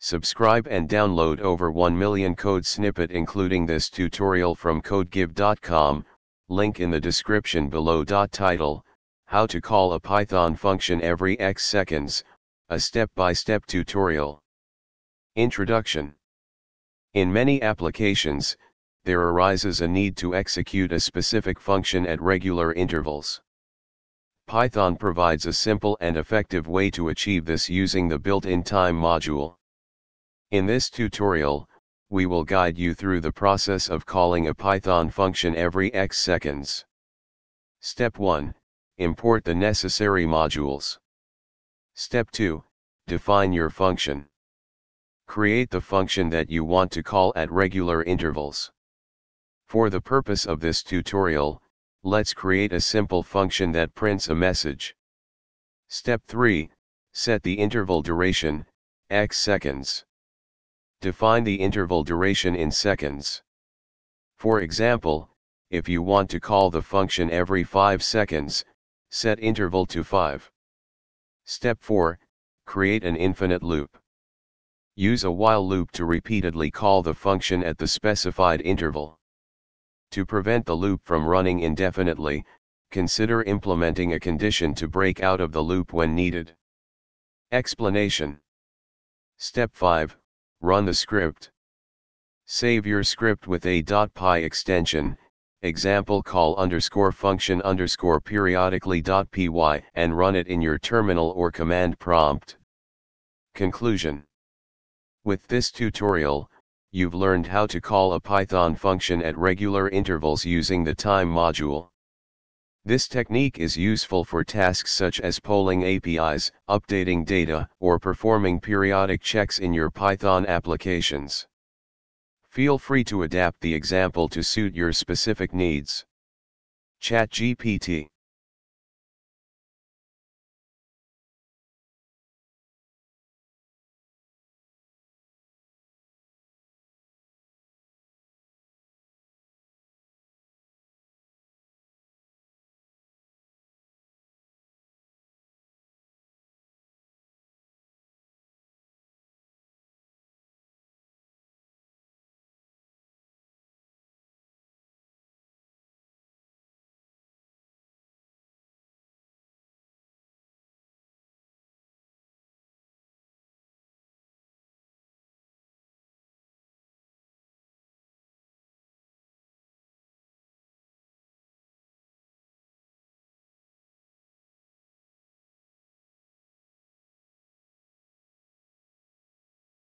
Subscribe and download over 1 million code snippet including this tutorial from codegive.com, link in the description below. Title: How to call a Python function every X seconds, a step-by-step tutorial. Introduction. In many applications, there arises a need to execute a specific function at regular intervals. Python provides a simple and effective way to achieve this using the built-in time module. In this tutorial, we will guide you through the process of calling a Python function every X seconds. Step 1. Import the necessary modules. Step 2. Define your function. Create the function that you want to call at regular intervals. For the purpose of this tutorial, let's create a simple function that prints a message. Step 3. Set the interval duration, X seconds. Define the interval duration in seconds. For example, if you want to call the function every 5 seconds, set interval to 5. Step 4. Create an infinite loop. Use a while loop to repeatedly call the function at the specified interval. To prevent the loop from running indefinitely, consider implementing a condition to break out of the loop when needed. Explanation. Step 5. Run the script. Save your script with a .py extension, example call _function _periodically.py, and run it in your terminal or command prompt. Conclusion. With this tutorial, you've learned how to call a Python function at regular intervals using the time module. This technique is useful for tasks such as polling APIs, updating data, or performing periodic checks in your Python applications. Feel free to adapt the example to suit your specific needs. ChatGPT.